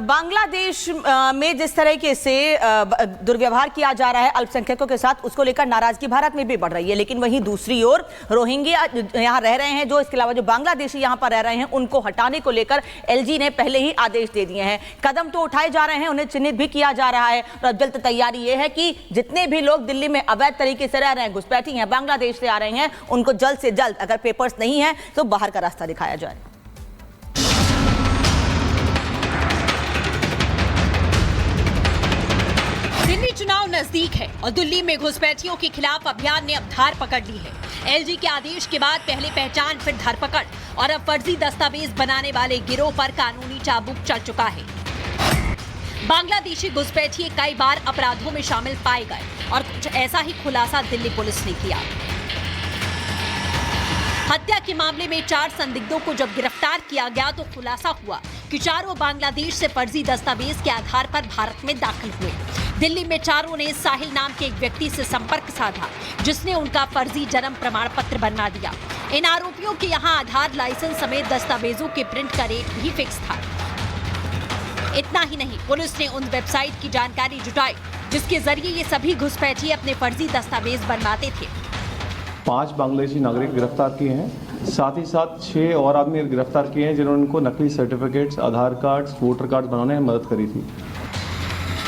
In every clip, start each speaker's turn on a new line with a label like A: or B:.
A: बांग्लादेश में जिस तरीके से दुर्व्यवहार किया जा रहा है अल्पसंख्यकों के साथ, उसको लेकर नाराजगी भारत में भी बढ़ रही है। लेकिन वहीं दूसरी ओर रोहिंग्या यहाँ रह रहे हैं, जो इसके अलावा जो बांग्लादेशी यहाँ पर रह रहे हैं, उनको हटाने को लेकर एलजी ने पहले ही आदेश दे दिए हैं। कदम तो उठाए जा रहे हैं, उन्हें चिन्हित भी किया जा रहा है। और अब जल्द तैयारी ये है कि जितने भी लोग दिल्ली में अवैध तरीके से रह रहे हैं, घुसपैठी हैं, बांग्लादेश से आ रहे हैं, उनको जल्द से जल्द, अगर पेपर्स नहीं है तो बाहर का रास्ता दिखाया जाए।
B: दिल्ली चुनाव नजदीक है और दिल्ली में घुसपैठियों के खिलाफ अभियान ने अब धार पकड़ ली है। एलजी के आदेश के बाद पहले पहचान फिर धरपकड़ और अब फर्जी दस्तावेज बनाने वाले गिरोह पर कानूनी चाबुक चढ़ चुका है। बांग्लादेशी घुसपैठिए कई बार अपराधों में शामिल पाए गए और कुछ ऐसा ही खुलासा दिल्ली पुलिस ने किया। हत्या के मामले में 4 संदिग्धों को जब गिरफ्तार किया गया तो खुलासा हुआ कि चारों बांग्लादेश से फर्जी दस्तावेज के आधार पर भारत में दाखिल हुए। दिल्ली में चारों ने साहिल नाम के एक व्यक्ति से संपर्क साधा, जिसने उनका फर्जी जन्म प्रमाण पत्र बनवा दिया। इन आरोपियों के यहाँ आधार, लाइसेंस समेत दस्तावेजों के प्रिंट का रेट भी फिक्स था। इतना ही नहीं, पुलिस ने उन वेबसाइट की जानकारी जुटाई जिसके जरिए ये सभी घुसपैठिए अपने फर्जी दस्तावेज बनवाते थे।
C: 5 बांग्लादेशी नागरिक गिरफ्तार किए हैं, साथ ही साथ 6 और आदमी गिरफ्तार किए हैं जिन्होंने उनको नकली सर्टिफिकेट्स, आधार कार्ड, वोटर कार्ड बनाने में मदद करी थी।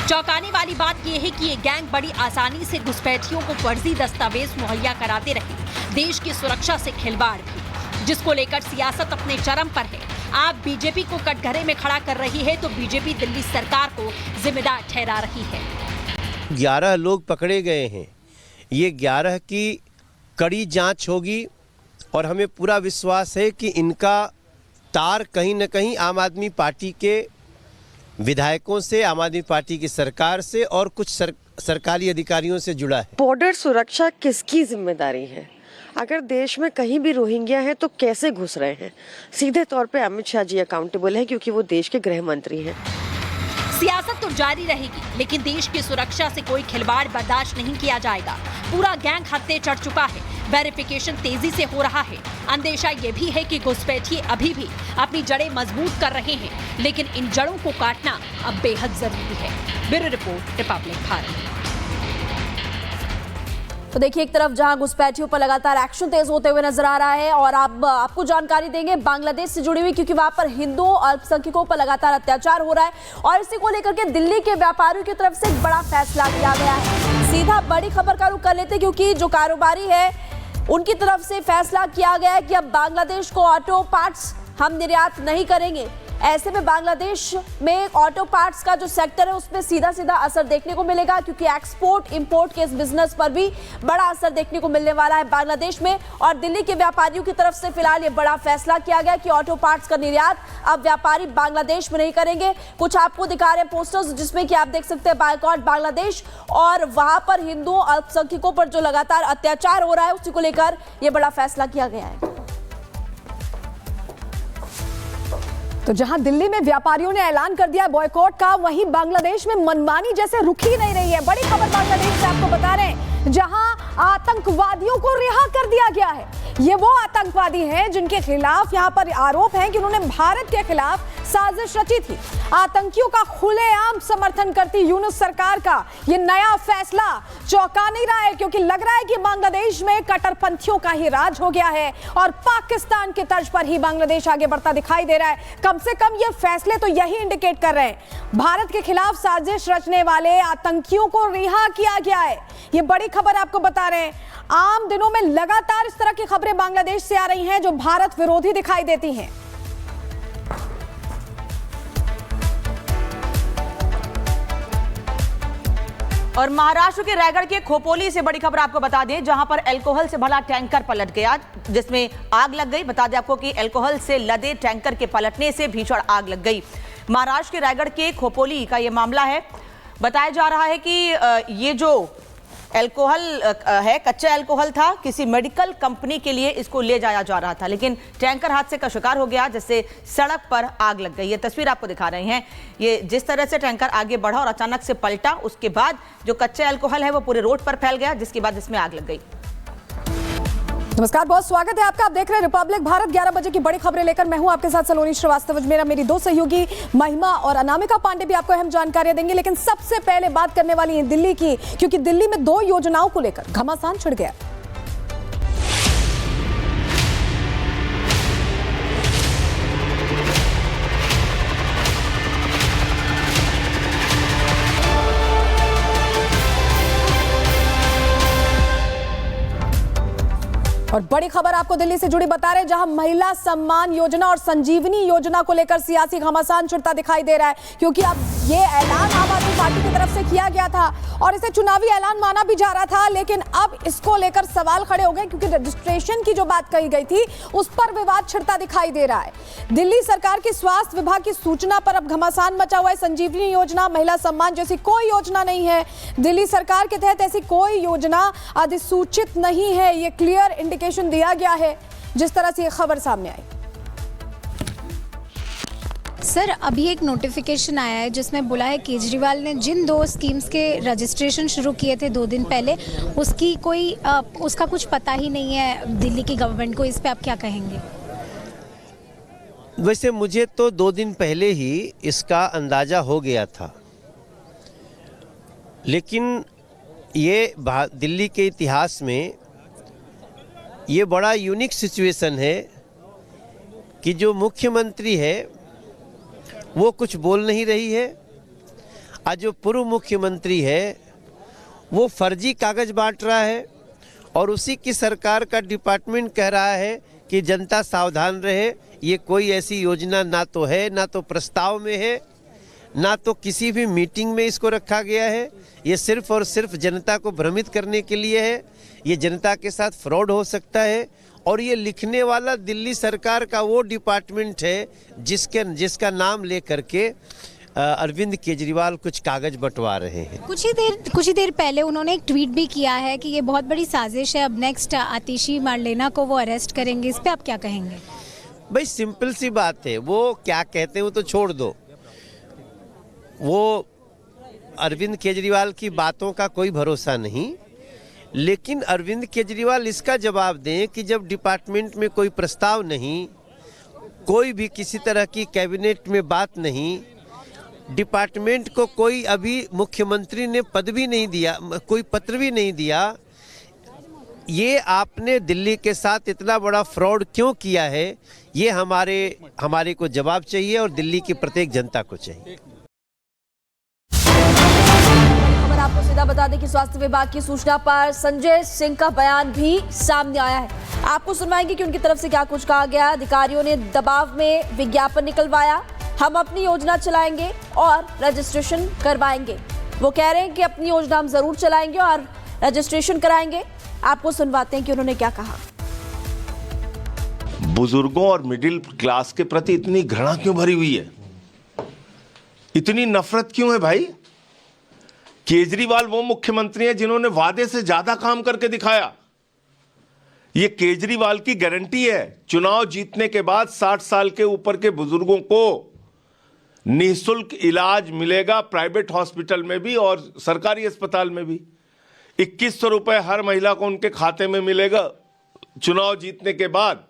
B: चौंकाने वाली बात यह है कि ये गैंग बड़ी आसानी से घुसपैठियों को फर्जी दस्तावेज मुहैया कराते रहे। देश की सुरक्षा से खिलवाड़ भी, जिसको लेकर सियासत अपने चरम पर है। आप बीजेपी को कटघरे में खड़ा कर रही है तो बीजेपी दिल्ली सरकार को जिम्मेदार ठहरा रही है।
D: 11 लोग पकड़े गए हैं। ये 11 की कड़ी जांच होगी और हमें पूरा विश्वास है कि इनका तार कहीं न कहीं आम आदमी पार्टी के विधायकों से, आम आदमी पार्टी की सरकार से और कुछ सरकारी अधिकारियों से जुड़ा है।
E: बॉर्डर सुरक्षा किसकी जिम्मेदारी है? अगर देश में कहीं भी रोहिंग्या है तो कैसे घुस रहे हैं? सीधे तौर पे अमित शाह जी अकाउंटेबल है, क्योंकि वो देश के गृह मंत्री हैं।
B: सियासत तो जारी रहेगी, लेकिन देश की सुरक्षा से कोई खिलवाड़ बर्दाश्त नहीं किया जाएगा। पूरा गैंग हत्थे चढ़ चुका है, वेरिफिकेशन तेजी से हो रहा है। अंदेशा ये भी है कि घुसपैठिए अभी भी अपनी जड़ें मजबूत कर रहे हैं, लेकिन इन जड़ों को काटना अब बेहद जरूरी है। Bureau report, Republic Bharat.
F: तो देखिए, एक तरफ जहां घुसपैठियों पर लगातार एक्शन तेज होते हुए नजर आ रहा है, और आपको जानकारी देंगे बांग्लादेश से जुड़ी हुई, क्योंकि वहां पर हिंदुओं अल्पसंख्यकों पर लगातार अत्याचार हो रहा है और इसी को लेकर के दिल्ली के व्यापारियों की तरफ से एक बड़ा फैसला किया गया है। सीधा बड़ी खबर का रुख कर लेते, क्योंकि जो कारोबारी है उनकी तरफ से फैसला किया गया है कि अब बांग्लादेश को ऑटो पार्ट्स हम निर्यात नहीं करेंगे। ऐसे में बांग्लादेश में ऑटो पार्ट्स का जो सेक्टर है उसमें सीधा सीधा असर देखने को मिलेगा, क्योंकि एक्सपोर्ट इंपोर्ट के इस बिजनेस पर भी बड़ा असर देखने को मिलने वाला है बांग्लादेश में। और दिल्ली के व्यापारियों की तरफ से फिलहाल ये बड़ा फैसला किया गया कि ऑटो पार्ट्स का निर्यात अब व्यापारी बांग्लादेश में नहीं करेंगे। कुछ आपको दिखा रहे हैं पोस्टर्स, जिसमें कि आप देख सकते हैं बायकॉट बांग्लादेश, और वहां पर हिंदुओं अल्पसंख्यकों पर जो लगातार अत्याचार हो रहा है उसी को लेकर यह बड़ा फैसला किया गया है।
G: तो जहां दिल्ली में व्यापारियों ने ऐलान कर दिया बॉयकॉट का, वहीं बांग्लादेश में मनमानी जैसे रुक ही नहीं रही है। बड़ी खबर बांग्लादेश से आपको बता रहे हैं, जहां आतंकवादियों को रिहा कर दिया गया है। ये वो आतंकवादी हैं जिनके खिलाफ यहां पर आरोप है कि उन्होंने भारत के खिलाफ साजिश रची थी। आतंकियों का खुलेआम समर्थन करती यूनुस सरकार का ये नया फैसला चौंका नहीं रहा है, क्योंकि लग रहा है कि बांग्लादेश में कट्टरपंथियों का ही राज हो गया है और पाकिस्तान के तर्ज पर ही बांग्लादेश आगे बढ़ता दिखाई दे रहा है। कम से कम ये फैसले तो यही इंडिकेट कर रहे हैं, भारत के खिलाफ साजिश रचने वाले आतंकियों को रिहा किया गया है। ये बड़ी खबर आपको बता रहे हैं। आम दिनों में लगातार इस तरह की खबरें बांग्लादेश से आ रही हैं जो भारत विरोधी दिखाई देती हैं।
A: और महाराष्ट्र के रायगढ़ के खोपोली से बड़ी खबर आपको बता दें, जहां पर अल्कोहल से भरा टैंकर पलट गया, जिसमें आग लग गई। बता दें आपको कि अल्कोहल से लदे टैंकर के पलटने से भीषण आग लग गई। महाराष्ट्र के रायगढ़ के खोपोली का यह मामला है। बताया जा रहा है कि ये जो अल्कोहल है, कच्चा अल्कोहल था, किसी मेडिकल कंपनी के लिए इसको ले जाया जा रहा था, लेकिन टैंकर हादसे का शिकार हो गया, जिससे सड़क पर आग लग गई। ये तस्वीर आपको दिखा रहे हैं। ये जिस तरह से टैंकर आगे बढ़ा और अचानक से पलटा, उसके बाद जो कच्चा अल्कोहल है वो पूरे रोड पर फैल गया, जिसके बाद इसमें आग लग गई।
G: नमस्कार, बहुत स्वागत है आपका। आप देख रहे हैं रिपब्लिक भारत। 11 बजे की बड़ी खबरें लेकर मैं हूं आपके साथ सलोनी श्रीवास्तव। मेरी दो सहयोगी महिमा और अनामिका पांडे भी आपको अहम जानकारियां देंगे, लेकिन सबसे पहले बात करने वाली है दिल्ली की, क्योंकि दिल्ली में 2 योजनाओं को लेकर घमासान छिड़ गया। और बड़ी खबर आपको दिल्ली से जुड़ी बता रहे हैं, जहां महिला सम्मान योजना और संजीवनी योजना को लेकर सियासी घमासान छिड़ता दिखाई दे रहा है, क्योंकि अब ये ऐलान आम आदमी पार्टी की तरफ से किया गया था और इसे चुनावी ऐलान माना भी जा रहा था, लेकिन अब इसको लेकर सवाल खड़े हो गए, क्योंकि रजिस्ट्रेशन की जो बात कही गई थी उस पर विवाद छिड़ता दिखाई दे रहा है। दिल्ली सरकार की स्वास्थ्य विभाग की सूचना पर अब घमासान मचा हुआ है। संजीवनी योजना, महिला सम्मान जैसी कोई योजना नहीं है। दिल्ली सरकार के तहत ऐसी कोई योजना अधिसूचित नहीं है, ये क्लियर इंडिकेशन दिया गया है, जिस तरह से ये खबर सामने आई।
H: सर, अभी एक नोटिफिकेशन आया है जिसमें बोला है केजरीवाल ने जिन 2 स्कीम्स के रजिस्ट्रेशन शुरू किए थे 2 दिन पहले, उसका कुछ पता ही नहीं है दिल्ली की गवर्नमेंट को। इस पे आप क्या कहेंगे?
D: वैसे मुझे तो 2 दिन पहले ही इसका अंदाज़ा हो गया था, लेकिन ये दिल्ली के इतिहास में ये बड़ा यूनिक सिचुएशन है कि जो मुख्यमंत्री है वो कुछ बोल नहीं रही है, और जो पूर्व मुख्यमंत्री है वो फर्जी कागज़ बांट रहा है, और उसी की सरकार का डिपार्टमेंट कह रहा है कि जनता सावधान रहे, ये कोई ऐसी योजना ना तो है, ना तो प्रस्ताव में है, ना तो किसी भी मीटिंग में इसको रखा गया है। ये सिर्फ और सिर्फ जनता को भ्रमित करने के लिए है। ये जनता के साथ फ्रॉड हो सकता है, और ये लिखने वाला दिल्ली सरकार का वो डिपार्टमेंट है जिसका नाम लेकर के अरविंद केजरीवाल कुछ कागज बंटवा रहे हैं।
H: कुछ ही देर पहले उन्होंने एक ट्वीट भी किया है कि ये बहुत बड़ी साजिश है, अब नेक्स्ट आतिशी मारलेना को वो अरेस्ट करेंगे। इस पे आप क्या कहेंगे?
D: भाई सिंपल सी बात है, वो क्या कहते हैं वो तो छोड़ दो। वो अरविंद केजरीवाल की बातों का कोई भरोसा नहीं, लेकिन अरविंद केजरीवाल इसका जवाब दें कि जब डिपार्टमेंट में कोई प्रस्ताव नहीं, कोई भी किसी तरह की कैबिनेट में बात नहीं, डिपार्टमेंट को कोई अभी मुख्यमंत्री ने पद भी नहीं दिया, कोई पत्र भी नहीं दिया, ये आपने दिल्ली के साथ इतना बड़ा फ्रॉड क्यों किया है, ये हमारे को जवाब चाहिए और दिल्ली की प्रत्येक जनता को चाहिए।
F: आपको सीधा बता दें कि स्वास्थ्य विभाग की सूचना पर संजय सिंह का बयान भी सामने आया है। आपको सुनवाएंगे कि उनकी तरफ से क्या कुछ कहा गया। अधिकारियों ने दबाव में विज्ञापन निकलवाया, हम अपनी योजना चलाएंगे और रजिस्ट्रेशन करवाएंगे। वो कह रहे हैं कि अपनी योजना हम जरूर चलाएंगे और रजिस्ट्रेशन कराएंगे। आपको सुनवाते हैं कि उन्होंने क्या कहा।
I: बुजुर्गों और मिडिल क्लास के प्रति इतनी घृणा क्यों भरी हुई है, इतनी नफरत क्यों है भाई? केजरीवाल वो मुख्यमंत्री हैं जिन्होंने वादे से ज्यादा काम करके दिखाया। ये केजरीवाल की गारंटी है, चुनाव जीतने के बाद 60 साल के ऊपर के बुजुर्गों को निःशुल्क इलाज मिलेगा, प्राइवेट हॉस्पिटल में भी और सरकारी अस्पताल में भी। 2100 रुपए हर महिला को उनके खाते में मिलेगा चुनाव जीतने के बाद,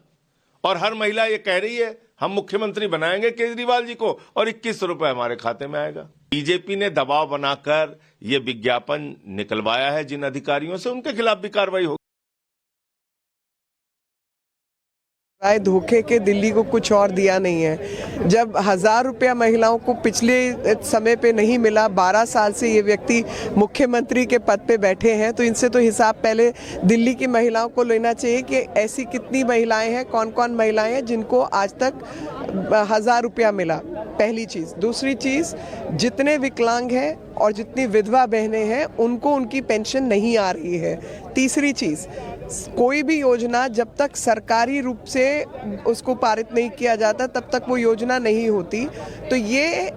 I: और हर महिला ये कह रही है हम मुख्यमंत्री बनाएंगे केजरीवाल जी को और 2100 रुपए हमारे खाते में आएगा। बीजेपी ने दबाव बनाकर ये विज्ञापन निकलवाया है जिन अधिकारियों से, उनके खिलाफ भी कार्रवाई होगी।
J: धोखे के दिल्ली को कुछ और दिया नहीं है। जब 1000 रुपया महिलाओं को पिछले समय पे नहीं मिला, 12 साल से ये व्यक्ति मुख्यमंत्री के पद पे बैठे हैं, तो इनसे तो हिसाब पहले दिल्ली की महिलाओं को लेना चाहिए कि ऐसी कितनी महिलाएं हैं, कौन कौन महिलाएं हैं जिनको आज तक 1000 रुपया मिला। पहली चीज़। दूसरी चीज़, जितने विकलांग हैं और जितनी विधवा बहनें हैं उनको उनकी पेंशन नहीं आ रही है। तीसरी चीज़, कोई भी योजना जब तक सरकारी रूप से उसको पारित नहीं किया जाता तब तक वो योजना नहीं होती। तो ये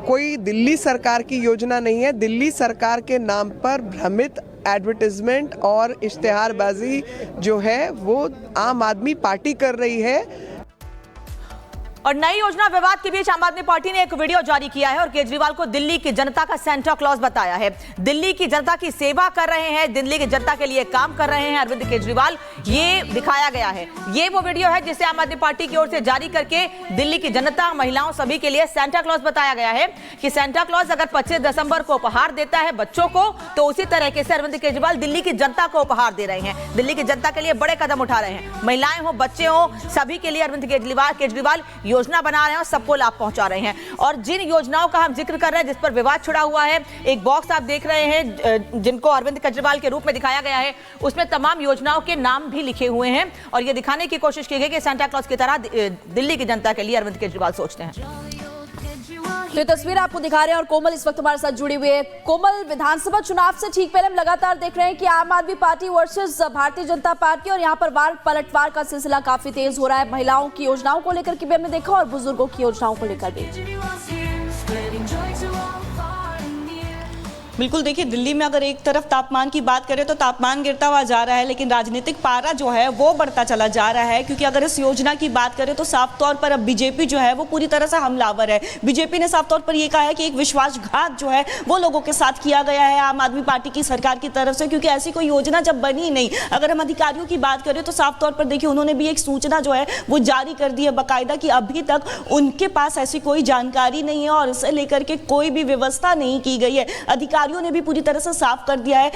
J: कोई दिल्ली सरकार की योजना नहीं है। दिल्ली सरकार के नाम पर भ्रमित एडवर्टाइजमेंट और इश्तिहारबाजी जो है वो आम आदमी पार्टी कर रही है।
A: और नई योजना विवाद के बीच आम आदमी पार्टी ने एक वीडियो जारी किया है और केजरीवाल को दिल्ली की जनता का सेंटा क्लॉज बताया है। दिल्ली की जनता की सेवा कर रहे हैं, दिल्ली की जनता के लिए काम कर रहे हैं अरविंद केजरीवाल, ये दिखाया गया है। ये वो वीडियो है जिसे आम आदमी पार्टी की ओर से जारी करके दिल्ली की जनता, महिलाओं सभी के लिए सेंटा क्लॉज बताया गया है कि सेंटा क्लॉज अगर 25 दिसंबर को उपहार देता है बच्चों को, तो उसी तरीके से अरविंद केजरीवाल दिल्ली की जनता को उपहार दे रहे हैं, दिल्ली की जनता के लिए बड़े कदम उठा रहे हैं। महिलाएं हो, बच्चे हो, सभी के लिए अरविंद केजरीवाल योजना बना रहे हैं और सबको लाभ पहुंचा रहे हैं। और जिन योजनाओं का हम जिक्र कर रहे हैं जिस पर विवाद छिड़ा हुआ है, एक बॉक्स आप देख रहे हैं जिनको अरविंद केजरीवाल के रूप में दिखाया गया है, उसमें तमाम योजनाओं के नाम भी लिखे हुए हैं और यह दिखाने की कोशिश की गई कि सेंटा क्लॉज की तरह दिल्ली की जनता के लिए अरविंद केजरीवाल सोचते हैं।
F: तो ये तस्वीर आपको दिखा रहे हैं और कोमल इस वक्त हमारे साथ जुड़ी हुई है। कोमल, विधानसभा चुनाव से ठीक पहले हम लगातार देख रहे हैं कि आम आदमी party versus Bharatiya Janata party और यहाँ पर वार पलटवार का सिलसिला काफी तेज हो रहा है। महिलाओं की योजनाओं को लेकर के भी हमने देखा और बुजुर्गों की योजनाओं को लेकर भी।
K: बिल्कुल, देखिए दिल्ली में अगर एक तरफ तापमान की बात करें तो तापमान गिरता हुआ जा रहा है, लेकिन राजनीतिक पारा जो है वो बढ़ता चला जा रहा है, क्योंकि अगर इस योजना की बात करें तो साफ तौर पर अब बीजेपी जो है वो पूरी तरह से हमलावर है। बीजेपी ने साफ तौर पर ये कहा है कि एक विश्वासघात जो है वो लोगों के साथ किया गया है आम आदमी पार्टी की सरकार की तरफ से, क्योंकि ऐसी कोई योजना जब बनी नहीं। अगर हम अधिकारियों की बात करें तो साफ तौर पर देखिए उन्होंने भी एक सूचना जो है वो जारी कर दी है बाकायदा कि अभी तक उनके पास ऐसी कोई जानकारी नहीं है और इसे लेकर के कोई भी व्यवस्था नहीं की गई है। अधिकारियों ने भी पूरी तरह से साफ कर दिया है